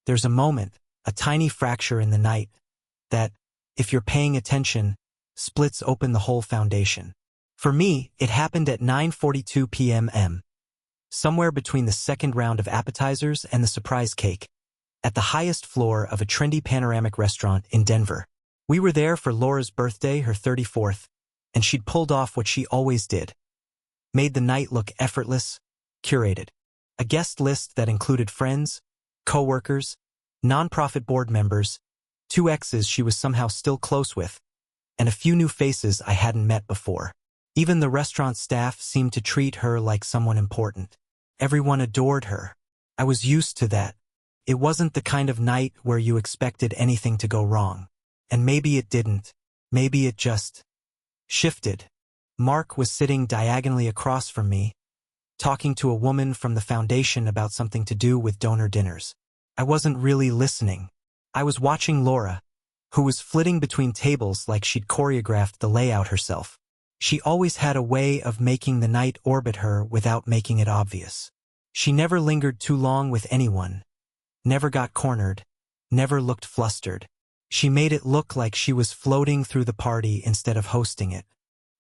There's a moment, a tiny fracture in the night, that, if you're paying attention, splits open the whole foundation. For me, it happened at 9:42 p.m. Somewhere between the second round of appetizers and the surprise cake, at the highest floor of a trendy panoramic restaurant in Denver. We were there for Laura's birthday, her 34th, and she'd pulled off what she always did. Made the night look effortless, curated. A guest list that included friends, co-workers, nonprofit board members, 2 exes she was somehow still close with, and a few new faces I hadn't met before. Even the restaurant staff seemed to treat her like someone important. Everyone adored her. I was used to that. It wasn't the kind of night where you expected anything to go wrong. And maybe it didn't. Maybe it just shifted. Mark was sitting diagonally across from me, talking to a woman from the foundation about something to do with donor dinners. I wasn't really listening. I was watching Laura, who was flitting between tables like she'd choreographed the layout herself. She always had a way of making the night orbit her without making it obvious. She never lingered too long with anyone, never got cornered, never looked flustered. She made it look like she was floating through the party instead of hosting it.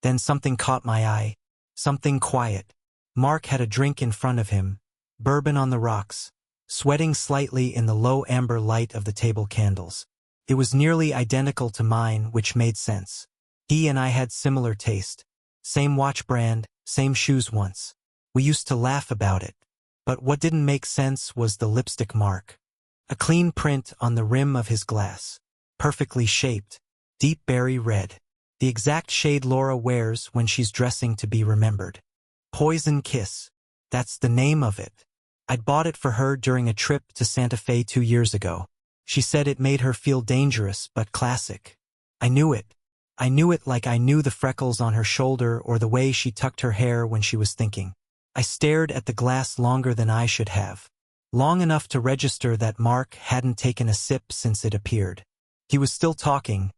Then something caught my eye, something quiet. Mark had a drink in front of him, bourbon on the rocks, sweating slightly in the low amber light of the table candles. It was nearly identical to mine, which made sense. He and I had similar taste. Same watch brand, same shoes once. We used to laugh about it. But what didn't make sense was the lipstick mark. A clean print on the rim of his glass. Perfectly shaped. Deep berry red. The exact shade Laura wears when she's dressing to be remembered. Poison Kiss. That's the name of it. I'd bought it for her during a trip to Santa Fe 2 years ago. She said it made her feel dangerous but classic. I knew it. I knew it like I knew the freckles on her shoulder or the way she tucked her hair when she was thinking. I stared at the glass longer than I should have. Long enough to register that Mark hadn't taken a sip since it appeared. He was still talking,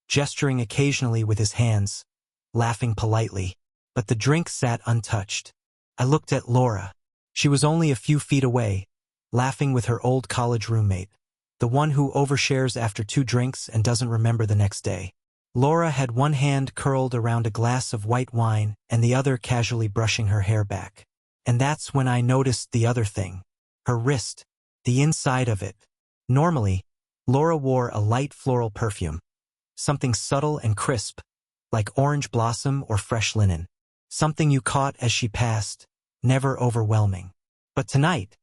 gesturing occasionally with his hands, laughing politely, but the drink sat untouched. I looked at Laura. She was only a few feet away, laughing with her old college roommate, the one who overshares after 2 drinks and doesn't remember the next day. Laura had one hand curled around a glass of white wine and the other casually brushing her hair back. And that's when I noticed the other thing. Her wrist. The inside of it. Normally, Laura wore a light floral perfume. Something subtle and crisp, like orange blossom or fresh linen. Something you caught as she passed, never overwhelming. But tonight,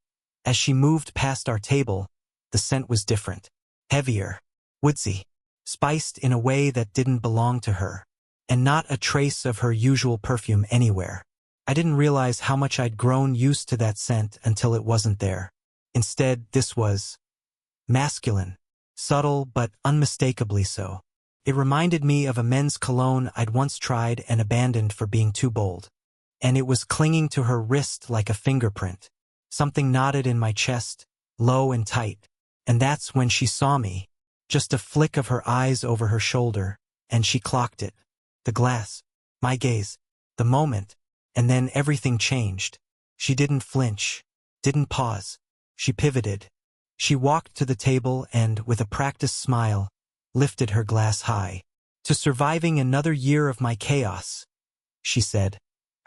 as she moved past our table, the scent was different. Heavier. Woodsy. Spiced in a way that didn't belong to her. And not a trace of her usual perfume anywhere. I didn't realize how much I'd grown used to that scent until it wasn't there. Instead, this was masculine. Subtle but unmistakably so. It reminded me of a men's cologne I'd once tried and abandoned for being too bold. And it was clinging to her wrist like a fingerprint. Something knotted in my chest, low and tight. And that's when she saw me. Just a flick of her eyes over her shoulder, and she clocked it. The glass. My gaze. The moment. And then everything changed. She didn't flinch. Didn't pause. She pivoted. She walked to the table and, with a practiced smile, lifted her glass high. To surviving another year of my chaos, she said,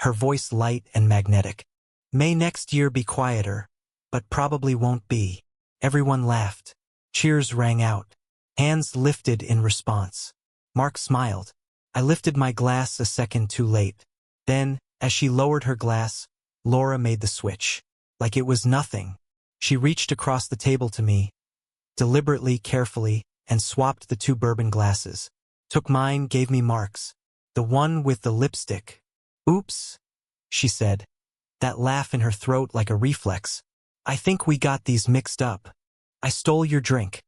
her voice light and magnetic. May next year be quieter, but probably won't be. Everyone laughed. Cheers rang out. Hands lifted in response. Mark smiled. I lifted my glass a second too late. Then, as she lowered her glass, Laura made the switch. Like it was nothing. She reached across the table to me, deliberately, carefully, and swapped the 2 bourbon glasses. Took mine, gave me Mark's. The one with the lipstick. Oops, she said. That laugh in her throat like a reflex. I think we got these mixed up. I stole your drink.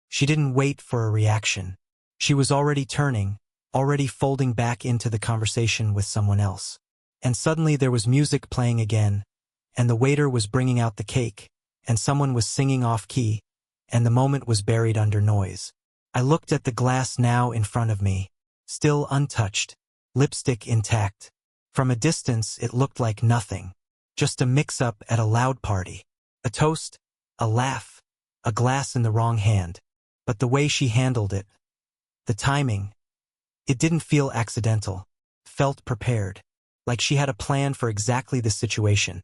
She didn't wait for a reaction. She was already turning, already folding back into the conversation with someone else. And suddenly there was music playing again, and the waiter was bringing out the cake, and someone was singing off-key, and the moment was buried under noise. I looked at the glass now in front of me, still untouched, lipstick intact. From a distance it looked like nothing, just a mix-up at a loud party. A toast, a laugh, a glass in the wrong hand. But the way she handled it, the timing, it didn't feel accidental. Felt prepared. Like she had a plan for exactly this situation.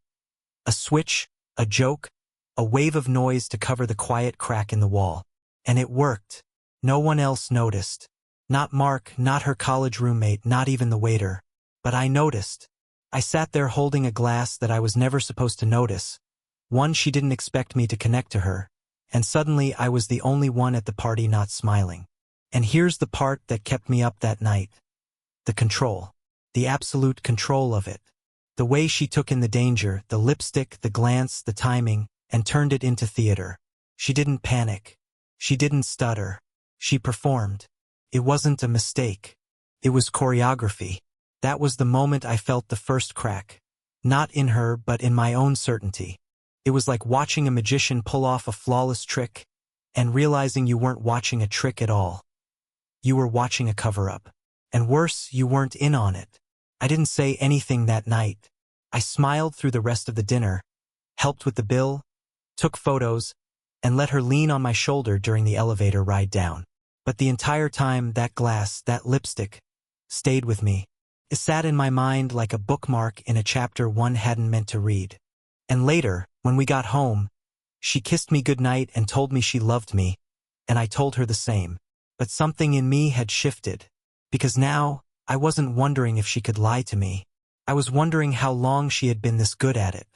A switch, a joke, a wave of noise to cover the quiet crack in the wall. And it worked. No one else noticed. Not Mark, not her college roommate, not even the waiter. But I noticed. I sat there holding a glass that I was never supposed to notice. One she didn't expect me to connect to her. And suddenly I was the only one at the party not smiling. And here's the part that kept me up that night. The control. The absolute control of it. The way she took in the danger, the lipstick, the glance, the timing, and turned it into theater. She didn't panic. She didn't stutter. She performed. It wasn't a mistake. It was choreography. That was the moment I felt the first crack. Not in her, but in my own certainty. It was like watching a magician pull off a flawless trick, and realizing you weren't watching a trick at all. You were watching a cover-up. And worse, you weren't in on it. I didn't say anything that night. I smiled through the rest of the dinner, helped with the bill, took photos, and let her lean on my shoulder during the elevator ride down. But the entire time, that glass, that lipstick, stayed with me. It sat in my mind like a bookmark in a chapter one hadn't meant to read. And later, when we got home, she kissed me goodnight and told me she loved me, and I told her the same. But something in me had shifted. Because now, I wasn't wondering if she could lie to me. I was wondering how long she had been this good at it.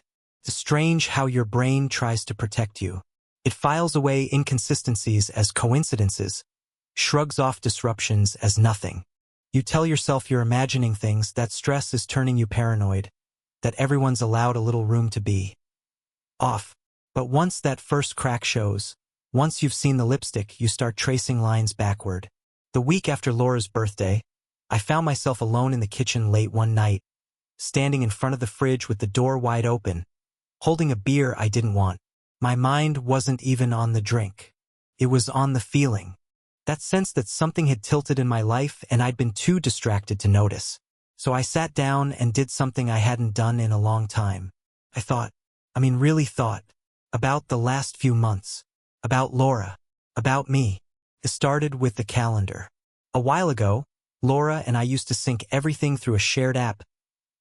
It's strange how your brain tries to protect you. It files away inconsistencies as coincidences, shrugs off disruptions as nothing. You tell yourself you're imagining things, that stress is turning you paranoid, that everyone's allowed a little room to be off. But once that first crack shows, once you've seen the lipstick, you start tracing lines backward. The week after Laura's birthday, I found myself alone in the kitchen late one night, standing in front of the fridge with the door wide open, holding a beer I didn't want. My mind wasn't even on the drink. It was on the feeling. That sense that something had tilted in my life and I'd been too distracted to notice. So I sat down and did something I hadn't done in a long time. Really thought, about the last few months, about Laura, about me. It started with the calendar. A while ago, Laura and I used to sync everything through a shared app.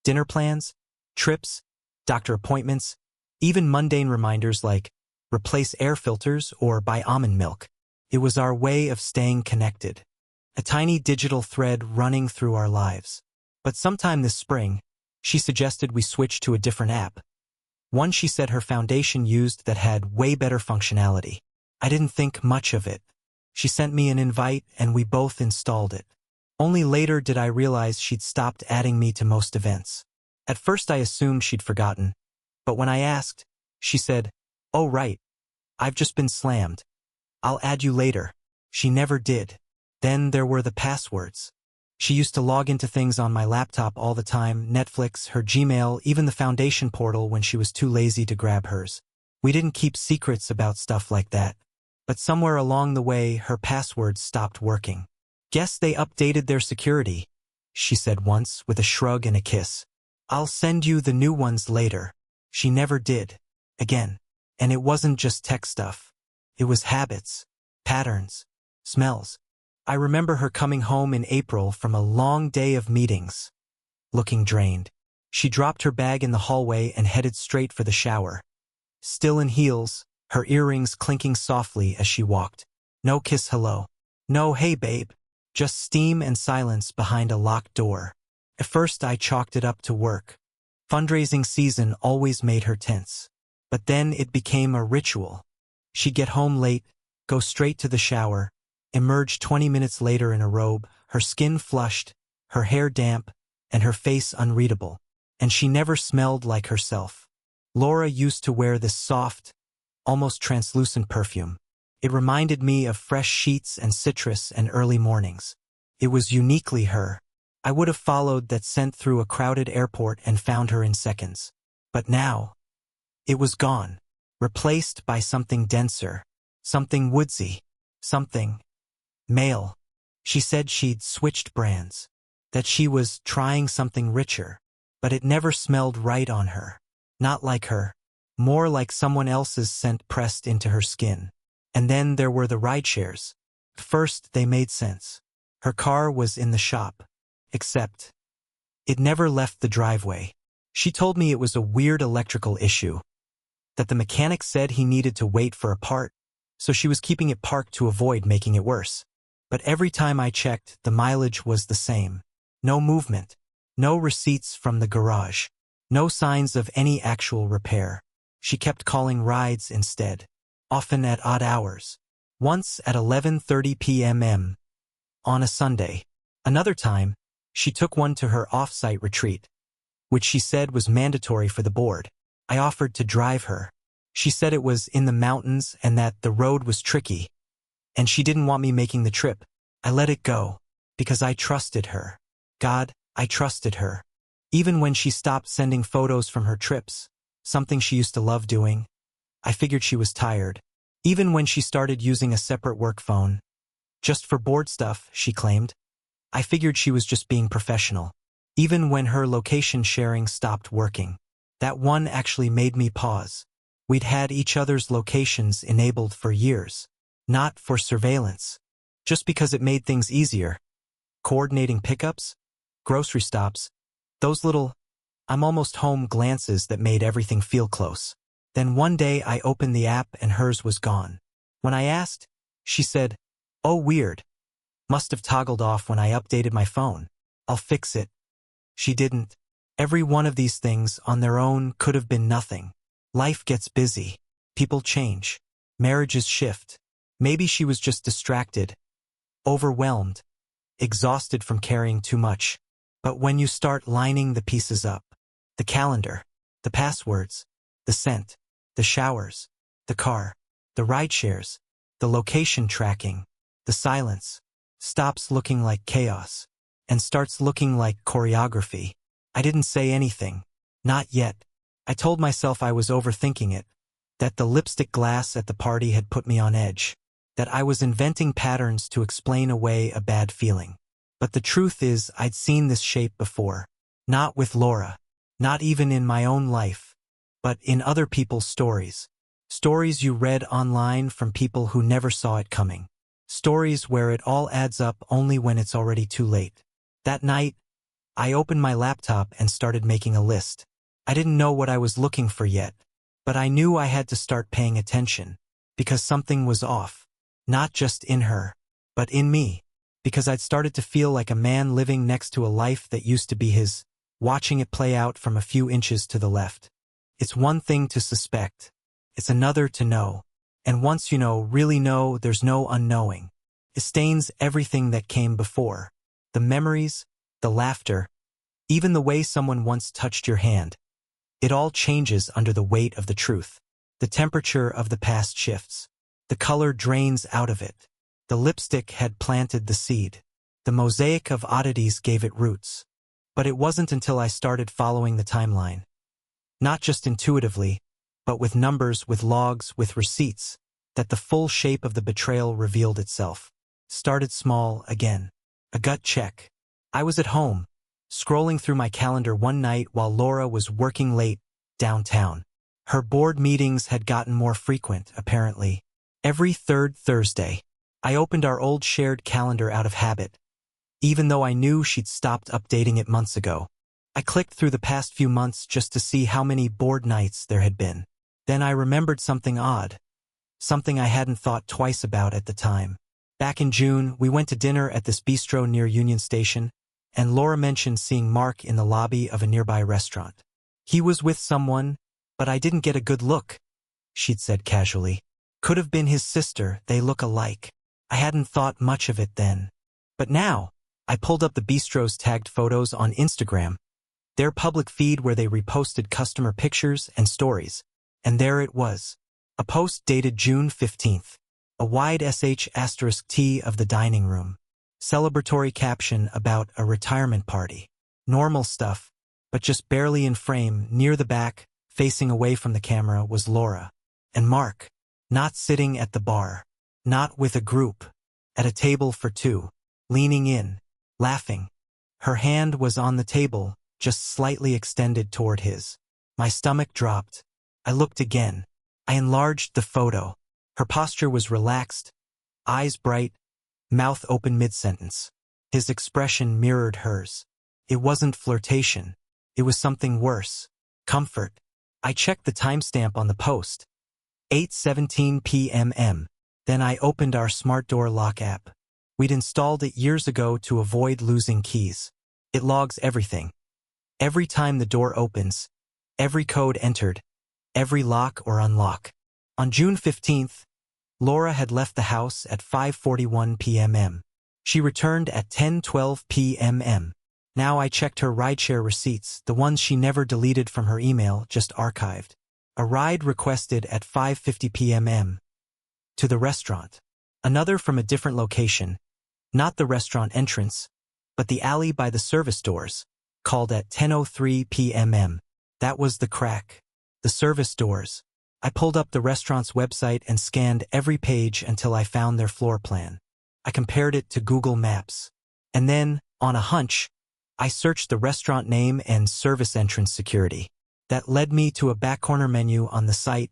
Dinner plans, trips, doctor appointments, even mundane reminders like replace air filters or buy almond milk. It was our way of staying connected. A tiny digital thread running through our lives. But sometime this spring, she suggested we switch to a different app. One she said her foundation used that had way better functionality. I didn't think much of it. She sent me an invite and we both installed it. Only later did I realize she'd stopped adding me to most events. At first I assumed she'd forgotten, but when I asked, she said, "Oh right, I've just been slammed. I'll add you later." She never did. Then there were the passwords. She used to log into things on my laptop all the time, Netflix, her Gmail, even the foundation portal when she was too lazy to grab hers. We didn't keep secrets about stuff like that. But somewhere along the way, her passwords stopped working. "Guess they updated their security," she said once, with a shrug and a kiss. "I'll send you the new ones later." She never did. Again. And it wasn't just tech stuff. It was habits, patterns, smells. I remember her coming home in April from a long day of meetings, looking drained. She dropped her bag in the hallway and headed straight for the shower. Still in heels, her earrings clinking softly as she walked. No kiss hello. No hey babe. Just steam and silence behind a locked door. At first I chalked it up to work. Fundraising season always made her tense. But then it became a ritual. She'd get home late, go straight to the shower, emerge 20 minutes later in a robe, her skin flushed, her hair damp, and her face unreadable. And she never smelled like herself. Laura used to wear this soft, almost translucent perfume. It reminded me of fresh sheets and citrus and early mornings. It was uniquely her. I would have followed that scent through a crowded airport and found her in seconds. But now, it was gone, replaced by something denser, something woodsy, something male. She said she'd switched brands, that she was trying something richer, but it never smelled right on her. Not like her, more like someone else's scent pressed into her skin. And then there were the rideshares. First, they made sense. Her car was in the shop. Except, it never left the driveway. She told me it was a weird electrical issue, that the mechanic said he needed to wait for a part, so she was keeping it parked to avoid making it worse. But every time I checked, the mileage was the same. No movement. No receipts from the garage. No signs of any actual repair. She kept calling rides instead, often at odd hours. Once at 11:30 p.m. on a Sunday. Another time, she took one to her off-site retreat, which she said was mandatory for the board. I offered to drive her. She said it was in the mountains and that the road was tricky, and she didn't want me making the trip. I let it go, because I trusted her. God, I trusted her. Even when she stopped sending photos from her trips, something she used to love doing, I figured she was tired. Even when she started using a separate work phone, just for board stuff, she claimed, I figured she was just being professional. Even when her location sharing stopped working, that one actually made me pause. We'd had each other's locations enabled for years, not for surveillance, just because it made things easier. Coordinating pickups, grocery stops, those little, I'm almost home glances that made everything feel close. Then one day I opened the app and hers was gone. When I asked, she said, "Oh, weird. Must have toggled off when I updated my phone. I'll fix it." She didn't. Every one of these things on their own could have been nothing. Life gets busy. People change. Marriages shift. Maybe she was just distracted, overwhelmed, exhausted from carrying too much. But when you start lining the pieces up, the calendar, the passwords, the scent, the showers, the car, the rideshares, the location tracking, the silence, stops looking like chaos and starts looking like choreography. I didn't say anything. Not yet. I told myself I was overthinking it, that the lipstick glass at the party had put me on edge, that I was inventing patterns to explain away a bad feeling. But the truth is, I'd seen this shape before. Not with Laura. Not even in my own life. But in other people's stories. Stories you read online from people who never saw it coming. Stories where it all adds up only when it's already too late. That night, I opened my laptop and started making a list. I didn't know what I was looking for yet, but I knew I had to start paying attention, because something was off. Not just in her, but in me, because I'd started to feel like a man living next to a life that used to be his, watching it play out from a few inches to the left. It's one thing to suspect. It's another to know. And once you know, really know, there's no unknowing. It stains everything that came before. The memories, the laughter, even the way someone once touched your hand. It all changes under the weight of the truth. The temperature of the past shifts. The color drains out of it. The lipstick had planted the seed. The mosaic of oddities gave it roots. But it wasn't until I started following the timeline. Not just intuitively, but with numbers, with logs, with receipts, that the full shape of the betrayal revealed itself. Started small again. A gut check. I was at home, scrolling through my calendar one night while Laura was working late downtown. Her board meetings had gotten more frequent, apparently. Every third Thursday. I opened our old shared calendar out of habit, even though I knew she'd stopped updating it months ago. I clicked through the past few months just to see how many board nights there had been. Then I remembered something odd. Something I hadn't thought twice about at the time. Back in June, we went to dinner at this bistro near Union Station, and Laura mentioned seeing Mark in the lobby of a nearby restaurant. He was with someone, but I didn't get a good look, she'd said casually. Could have been his sister, they look alike. I hadn't thought much of it then. But now, I pulled up the bistro's tagged photos on Instagram, their public feed where they reposted customer pictures and stories, and there it was. A post dated June 15th. A wide *T of the dining room. Celebratory caption about a retirement party. Normal stuff, but just barely in frame, near the back, facing away from the camera, was Laura. And Mark, not sitting at the bar, not with a group, at a table for two, leaning in, laughing. Her hand was on the table, just slightly extended toward his. My stomach dropped. I looked again. I enlarged the photo. Her posture was relaxed, eyes bright, mouth open mid-sentence. His expression mirrored hers. It wasn't flirtation. It was something worse. Comfort. I checked the timestamp on the post. 8:17 p.m. Then I opened our smart door lock app. We'd installed it years ago to avoid losing keys. It logs everything. Every time the door opens, every code entered, every lock or unlock. On June 15th, Laura had left the house at 5:41 p.m. She returned at 10:12 p.m. Now I checked her rideshare receipts, the ones she never deleted from her email, just archived. A ride requested at 5:50 p.m. to the restaurant. Another from a different location, not the restaurant entrance, but the alley by the service doors, called at 10:03 p.m. That was the crack. The service doors. I pulled up the restaurant's website and scanned every page until I found their floor plan. I compared it to Google Maps. And then, on a hunch, I searched the restaurant name and service entrance security. That led me to a back corner menu on the site,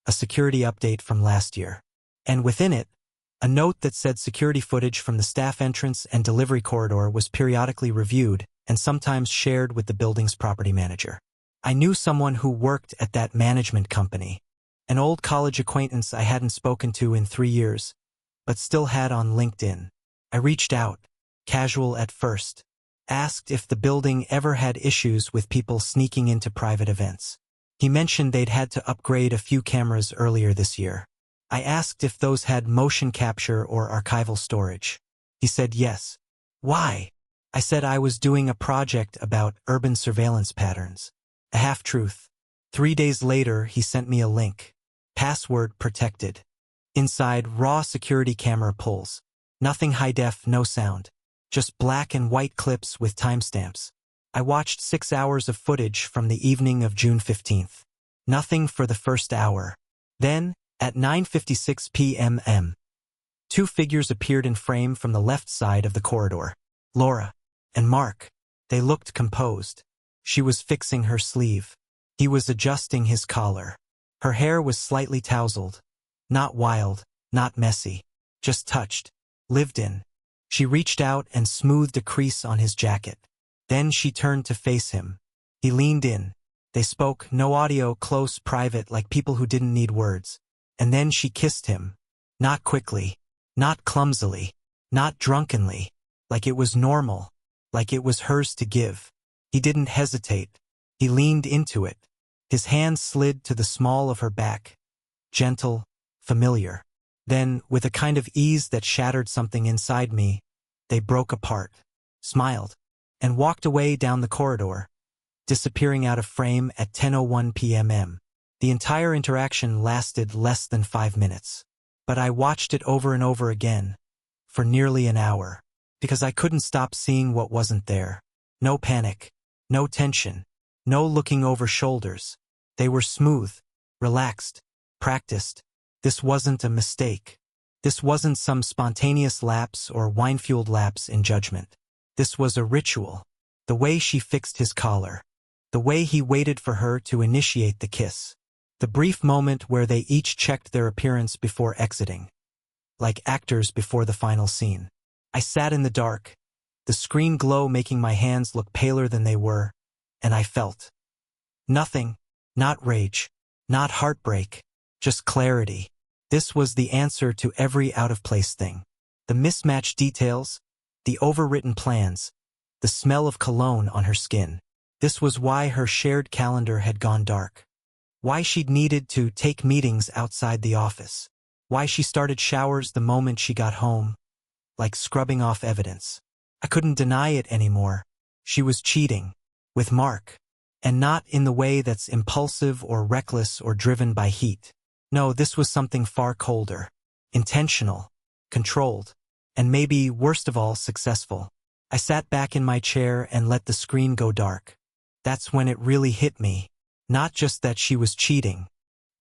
a security update from last year. And within it, a note that said security footage from the staff entrance and delivery corridor was periodically reviewed and sometimes shared with the building's property manager. I knew someone who worked at that management company, an old college acquaintance I hadn't spoken to in 3 years, but still had on LinkedIn. I reached out, casual at first, asked if the building ever had issues with people sneaking into private events. He mentioned they'd had to upgrade a few cameras earlier this year. I asked if those had motion capture or archival storage. He said yes. Why? I said I was doing a project about urban surveillance patterns. A half-truth. 3 days later, he sent me a link. Password protected. Inside, raw security camera pulls. Nothing high-def, no sound. Just black and white clips with timestamps. I watched 6 hours of footage from the evening of June 15th. Nothing for the first hour. Then, at 9:56 p.m. 2 figures appeared in frame from the left side of the corridor. Laura and Mark. They looked composed. She was fixing her sleeve. He was adjusting his collar. Her hair was slightly tousled. Not wild, not messy. Just touched. Lived in. She reached out and smoothed a crease on his jacket. Then she turned to face him. He leaned in. They spoke, no audio, close, private, like people who didn't need words. And then she kissed him. Not quickly. Not clumsily. Not drunkenly. Like it was normal. Like it was hers to give. He didn't hesitate. He leaned into it. His hand slid to the small of her back. Gentle, familiar. Then, with a kind of ease that shattered something inside me, they broke apart, smiled, and walked away down the corridor, disappearing out of frame at 10:01 p.m. The entire interaction lasted less than 5 minutes. But I watched it over and over again, for nearly an hour, because I couldn't stop seeing what wasn't there. No panic, no tension, no looking over shoulders. They were smooth, relaxed, practiced. This wasn't a mistake. This wasn't some spontaneous lapse or wine-fueled lapse in judgment. This was a ritual. The way she fixed his collar. The way he waited for her to initiate the kiss. The brief moment where they each checked their appearance before exiting. Like actors before the final scene. I sat in the dark, the screen glow making my hands look paler than they were, and I felt nothing, not rage, not heartbreak, just clarity. This was the answer to every out-of-place thing. The mismatched details, the overwritten plans, the smell of cologne on her skin. This was why her shared calendar had gone dark. Why she'd needed to take meetings outside the office. Why she started showers the moment she got home, like scrubbing off evidence. I couldn't deny it anymore. She was cheating. With Mark. And not in the way that's impulsive or reckless or driven by heat. No, this was something far colder. Intentional. Controlled. And maybe, worst of all, successful. I sat back in my chair and let the screen go dark. That's when it really hit me. Not just that she was cheating,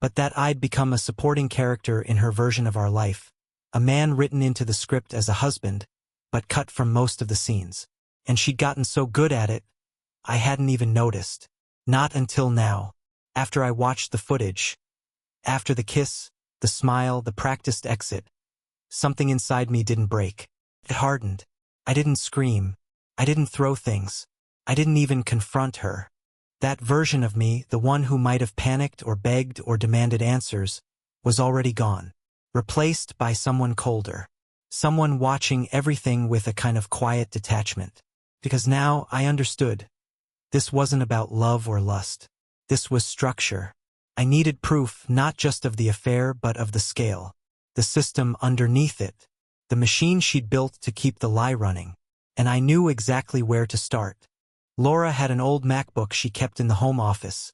but that I'd become a supporting character in her version of our life. A man written into the script as a husband, but cut from most of the scenes. And she'd gotten so good at it, I hadn't even noticed. Not until now. After I watched the footage. After the kiss. The smile, the practiced exit. Something inside me didn't break. It hardened. I didn't scream. I didn't throw things. I didn't even confront her. That version of me, the one who might have panicked or begged or demanded answers, was already gone, replaced by someone colder. Someone watching everything with a kind of quiet detachment. Because now I understood. This wasn't about love or lust. This was structure. I needed proof not just of the affair but of the scale. The system underneath it. The machine she'd built to keep the lie running. And I knew exactly where to start. Laura had an old MacBook she kept in the home office,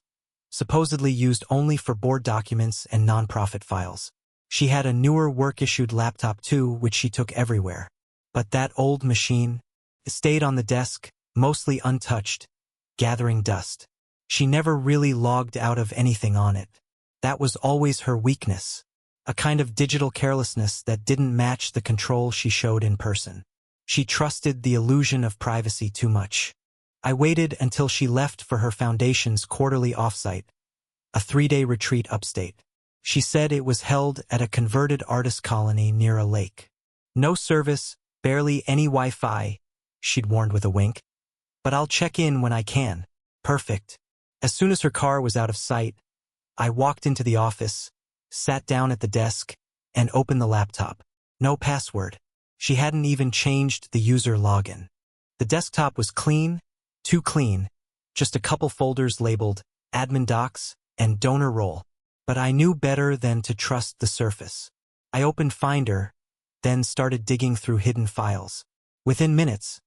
supposedly used only for board documents and nonprofit files. She had a newer work-issued laptop too, which she took everywhere. But that old machine, it stayed on the desk, mostly untouched, gathering dust. She never really logged out of anything on it. That was always her weakness. A kind of digital carelessness that didn't match the control she showed in person. She trusted the illusion of privacy too much. I waited until she left for her foundation's quarterly offsite, a 3-day retreat upstate. She said it was held at a converted artist colony near a lake. No service, barely any Wi-Fi, she'd warned with a wink. But I'll check in when I can. Perfect. As soon as her car was out of sight, I walked into the office, sat down at the desk, and opened the laptop. No password. She hadn't even changed the user login. The desktop was clean, too clean, just a couple folders labeled Admin Docs and Donor Roll. But I knew better than to trust the surface. I opened Finder, then started digging through hidden files. Within minutes,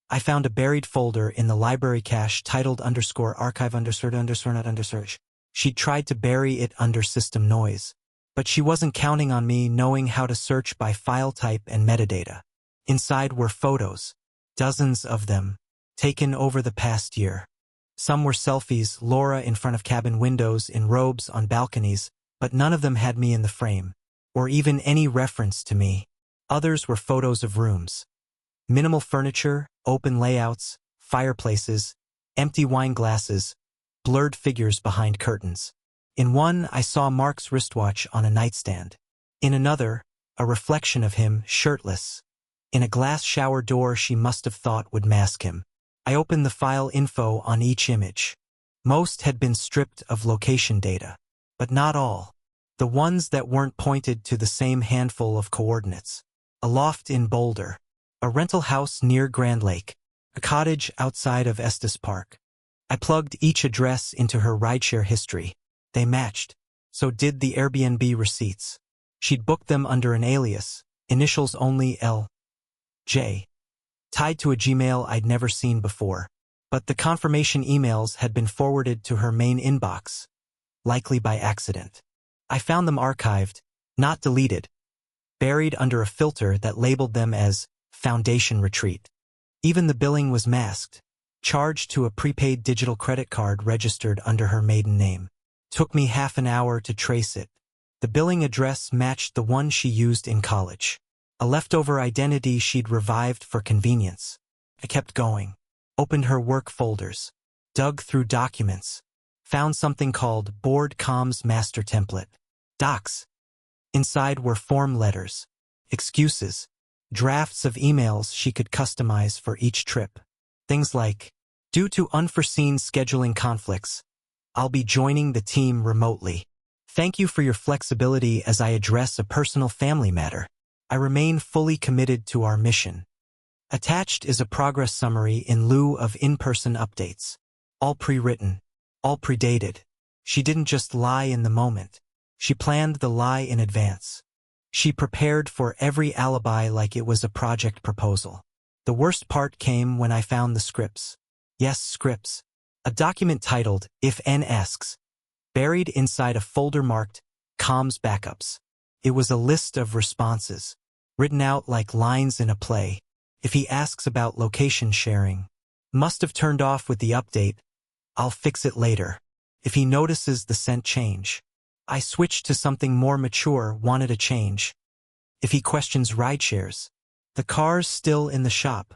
I found a buried folder in the library cache titled _archive_not_. She'd tried to bury it under system noise, but she wasn't counting on me knowing how to search by file type and metadata. Inside were photos, dozens of them, taken over the past year. Some were selfies, Laura in front of cabin windows in robes on balconies, but none of them had me in the frame, or even any reference to me. Others were photos of rooms. Minimal furniture, open layouts, fireplaces, empty wine glasses, blurred figures behind curtains. In one, I saw Mark's wristwatch on a nightstand. In another, a reflection of him, shirtless. In a glass shower door she must have thought would mask him. I opened the file info on each image. Most had been stripped of location data, but not all. The ones that weren't pointed to the same handful of coordinates. A loft in Boulder. A rental house near Grand Lake. A cottage outside of Estes Park. I plugged each address into her rideshare history. They matched. So did the Airbnb receipts. She'd booked them under an alias, initials only L.J. tied to a Gmail I'd never seen before. But the confirmation emails had been forwarded to her main inbox, likely by accident. I found them archived, not deleted, buried under a filter that labeled them as Foundation Retreat. Even the billing was masked, charged to a prepaid digital credit card registered under her maiden name. Took me half an hour to trace it. The billing address matched the one she used in college. A leftover identity she'd revived for convenience. I kept going. Opened her work folders. Dug through documents. Found something called Board Comms Master Template. Docs. Inside were form letters. Excuses. Drafts of emails she could customize for each trip. Things like, due to unforeseen scheduling conflicts, I'll be joining the team remotely. Thank you for your flexibility as I address a personal family matter. I remain fully committed to our mission. Attached is a progress summary in lieu of in-person updates. All pre-written. All predated. She didn't just lie in the moment. She planned the lie in advance. She prepared for every alibi like it was a project proposal. The worst part came when I found the scripts. Yes, scripts. A document titled, If N Asks, buried inside a folder marked, Comms Backups. It was a list of responses, written out like lines in a play. If he asks about location sharing, must have turned off with the update, I'll fix it later. If he notices the sent change, I switched to something more mature, wanted a change. If he questions rideshares, the car's still in the shop,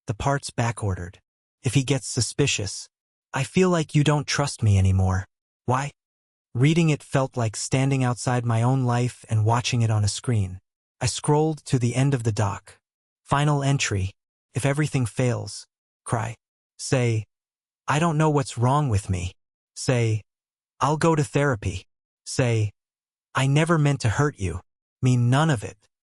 the parts backordered. If he gets suspicious, I feel like you don't trust me anymore. Why? Reading it felt like standing outside my own life and watching it on a screen. I scrolled to the end of the doc. Final entry. If everything fails, cry. Say, I don't know what's wrong with me. Say, I'll go to therapy. Say, I never meant to hurt you. Mean none of it.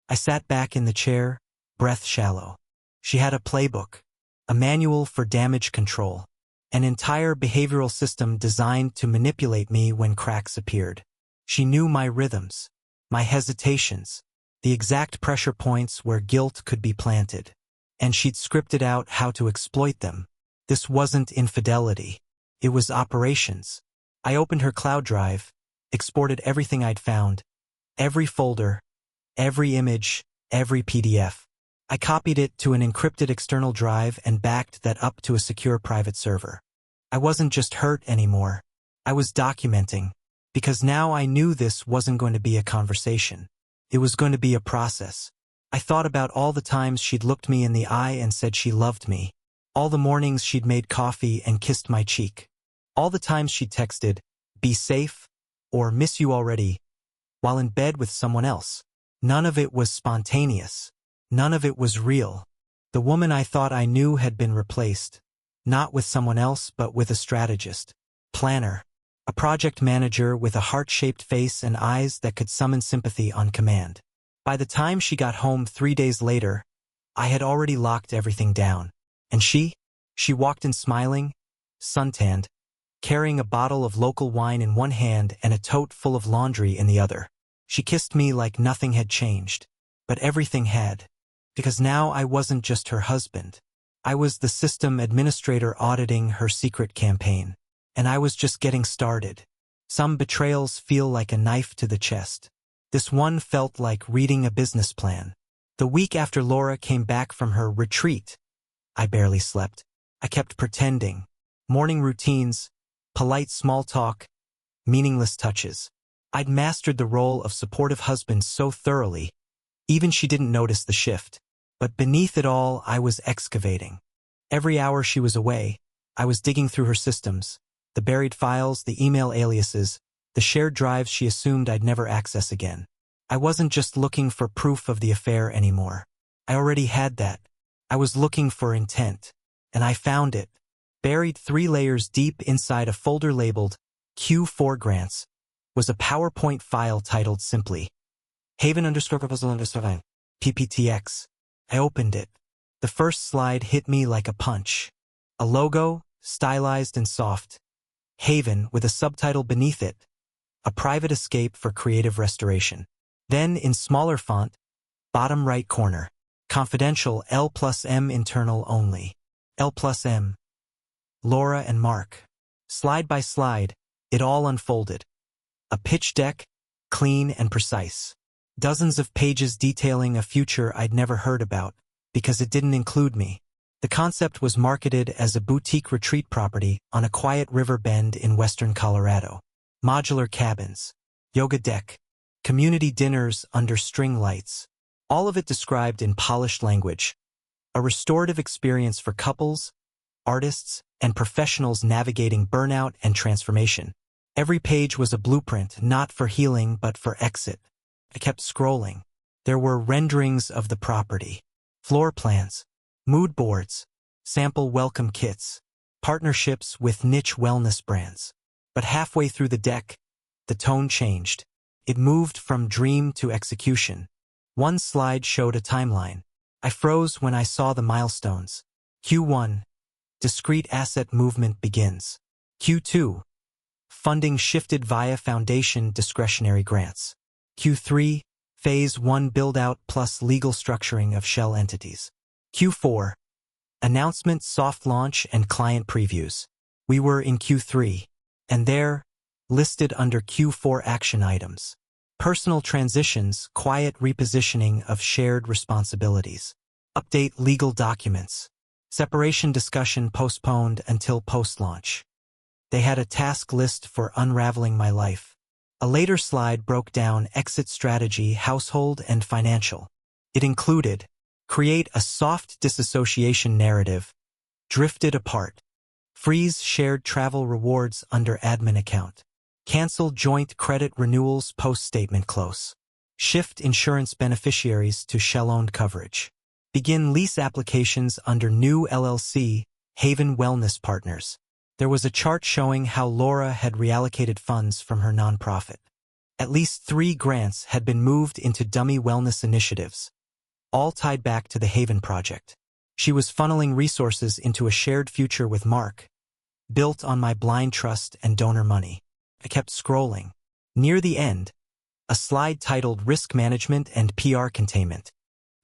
I sat back in the chair, breath shallow. She had a playbook, a manual for damage control, an entire behavioral system designed to manipulate me when cracks appeared. She knew my rhythms, my hesitations, the exact pressure points where guilt could be planted. And she'd scripted out how to exploit them. This wasn't infidelity. It was operations. I opened her cloud drive, exported everything I'd found, every folder, every image, every PDF. I copied it to an encrypted external drive and backed that up to a secure private server. I wasn't just hurt anymore. I was documenting, because now I knew this wasn't going to be a conversation. It was going to be a process. I thought about all the times she'd looked me in the eye and said she loved me, all the mornings she'd made coffee and kissed my cheek, all the times she'd texted, be safe, or miss you already, while in bed with someone else. None of it was spontaneous. None of it was real. The woman I thought I knew had been replaced, not with someone else but with a strategist, planner, a project manager with a heart-shaped face and eyes that could summon sympathy on command. By the time she got home 3 days later, I had already locked everything down. And she walked in smiling, suntanned, carrying a bottle of local wine in one hand and a tote full of laundry in the other. She kissed me like nothing had changed, but everything had. Because now I wasn't just her husband. I was the system administrator auditing her secret campaign. And I was just getting started. Some betrayals feel like a knife to the chest. This one felt like reading a business plan. The week after Laura came back from her retreat, I barely slept. I kept pretending. Morning routines, polite small talk, meaningless touches. I'd mastered the role of supportive husband so thoroughly, even she didn't notice the shift. But beneath it all, I was excavating. Every hour she was away, I was digging through her systems, the buried files, the email aliases, the shared drives she assumed I'd never access again. I wasn't just looking for proof of the affair anymore. I already had that. I was looking for intent. And I found it. Buried 3 layers deep inside a folder labeled Q4 Grants was a PowerPoint file titled simply Haven_proposal_fine PPTX. I opened it. The first slide hit me like a punch. A logo, stylized and soft. Haven with a subtitle beneath it. A private escape for creative restoration. Then, in smaller font, bottom right corner, confidential L+M internal only. L+M. Laura and Mark. Slide by slide, it all unfolded. A pitch deck, clean and precise. Dozens of pages detailing a future I'd never heard about, because it didn't include me. The concept was marketed as a boutique retreat property on a quiet river bend in western Colorado. Modular cabins, yoga deck, community dinners under string lights. All of it described in polished language. A restorative experience for couples, artists, and professionals navigating burnout and transformation. Every page was a blueprint, not for healing but for exit. I kept scrolling. There were renderings of the property, floor plans, mood boards, sample welcome kits, partnerships with niche wellness brands. But halfway through the deck, the tone changed. It moved from dream to execution. One slide showed a timeline. I froze when I saw the milestones. Q1, discrete asset movement begins. Q2, funding shifted via foundation discretionary grants. Q3, phase 1 build-out plus legal structuring of shell entities. Q4, announcement, soft launch, and client previews. We were in Q3, and there, listed under Q4 action items. Personal transitions, quiet repositioning of shared responsibilities. Update legal documents. Separation discussion postponed until post-launch. They had a task list for unraveling my life. A later slide broke down exit strategy, household, and financial. It included create a soft disassociation narrative, drifted apart, freeze shared travel rewards under admin account, Cancel joint credit renewals post-statement close. Shift insurance beneficiaries to shell-owned coverage. Begin lease applications under new LLC, Haven Wellness Partners. There was a chart showing how Laura had reallocated funds from her nonprofit. At least 3 grants had been moved into dummy wellness initiatives, all tied back to the Haven project. She was funneling resources into a shared future with Mark, built on my blind trust and donor money. I kept scrolling. Near the end, a slide titled Risk Management and PR Containment.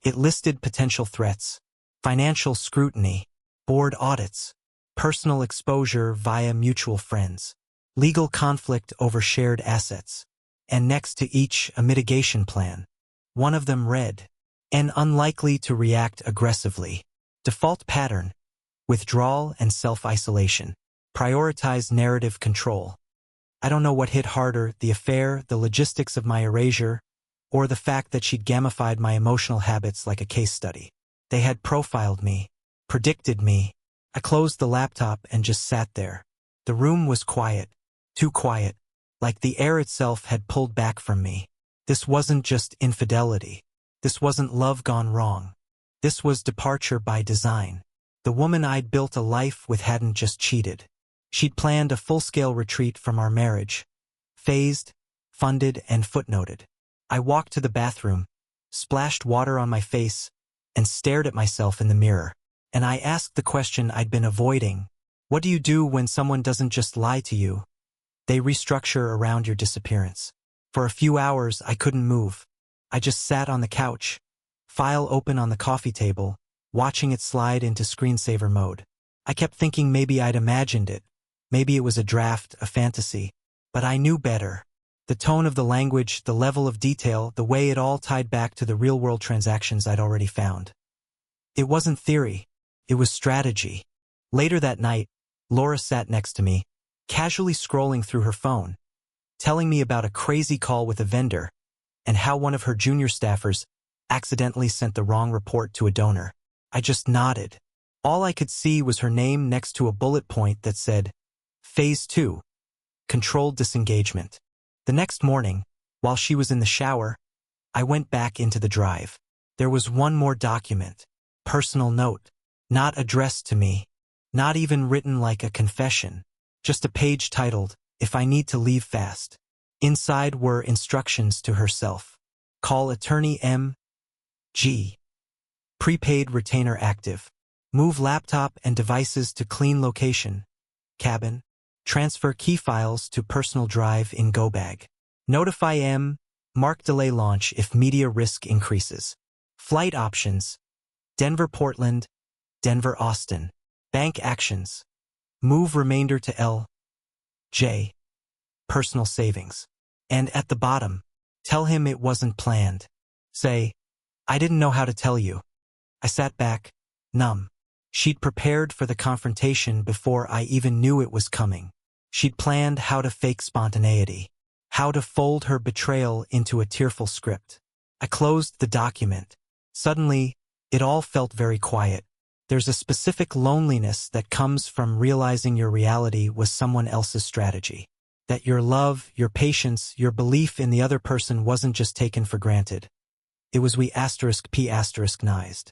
It listed potential threats: financial scrutiny, board audits, personal exposure via mutual friends, legal conflict over shared assets, and next to each a mitigation plan. One of them read, "And unlikely to react aggressively. Default pattern: withdrawal and self-isolation. Prioritize narrative control." I don't know what hit harder, the affair, the logistics of my erasure, or the fact that she'd gamified my emotional habits like a case study. They had profiled me, predicted me. I closed the laptop and just sat there. The room was quiet, too quiet, like the air itself had pulled back from me. This wasn't just infidelity. This wasn't love gone wrong. This was departure by design. The woman I'd built a life with hadn't just cheated. She'd planned a full-scale retreat from our marriage, phased, funded, and footnoted. I walked to the bathroom, splashed water on my face, and stared at myself in the mirror. And I asked the question I'd been avoiding. What do you do when someone doesn't just lie to you? They restructure around your disappearance. For a few hours, I couldn't move. I just sat on the couch, file open on the coffee table, watching it slide into screensaver mode. I kept thinking maybe I'd imagined it. Maybe it was a draft, a fantasy. But I knew better. The tone of the language, the level of detail, the way it all tied back to the real-world transactions I'd already found. It wasn't theory. It was strategy. Later that night, Laura sat next to me, casually scrolling through her phone, telling me about a crazy call with a vendor and how one of her junior staffers accidentally sent the wrong report to a donor. I just nodded. All I could see was her name next to a bullet point that said, Phase 2, Controlled Disengagement. The next morning, while she was in the shower, I went back into the drive. There was one more document, personal note, not addressed to me, not even written like a confession, just a page titled, If I Need to Leave Fast. Inside were instructions to herself. Call attorney M.G. Prepaid retainer active. Move laptop and devices to clean location. Cabin. Transfer key files to personal drive in GoBag. Notify M. Mark delay launch if media risk increases. Flight options. Denver-Portland, Denver-Austin. Bank actions. Move remainder to L. J. Personal savings. And at the bottom, tell him it wasn't planned. Say, I didn't know how to tell you. I sat back, numb. She'd prepared for the confrontation before I even knew it was coming. She'd planned how to fake spontaneity, how to fold her betrayal into a tearful script. I closed the document. Suddenly, it all felt very quiet. There's a specific loneliness that comes from realizing your reality was someone else's strategy. That your love, your patience, your belief in the other person wasn't just taken for granted. It was we*P*nized.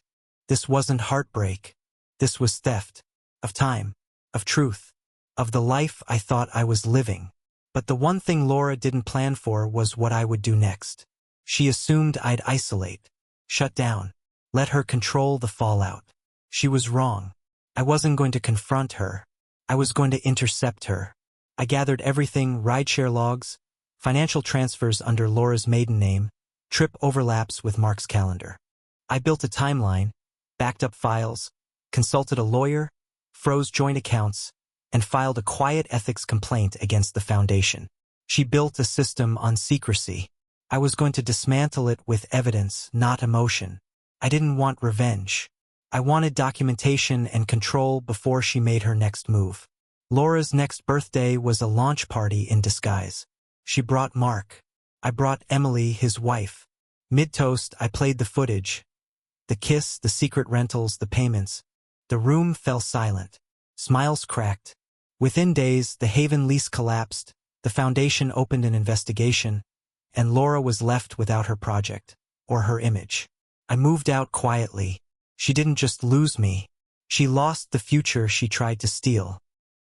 This wasn't heartbreak. This was theft. Of time. Of truth. Of the life I thought I was living. But the one thing Laura didn't plan for was what I would do next. She assumed I'd isolate. Shut down. Let her control the fallout. She was wrong. I wasn't going to confront her. I was going to intercept her. I gathered everything: rideshare logs, financial transfers under Laura's maiden name, trip overlaps with Mark's calendar. I built a timeline, backed up files, consulted a lawyer, froze joint accounts, and filed a quiet ethics complaint against the foundation. She built a system on secrecy. I was going to dismantle it with evidence, not emotion. I didn't want revenge. I wanted documentation and control before she made her next move. Laura's next birthday was a launch party in disguise. She brought Mark. I brought Emily, his wife. Mid-toast, I played the footage. The kiss, the secret rentals, the payments. The room fell silent. Smiles cracked. Within days, the Haven lease collapsed. The foundation opened an investigation, and Laura was left without her project, or her image. I moved out quietly. She didn't just lose me. She lost the future she tried to steal.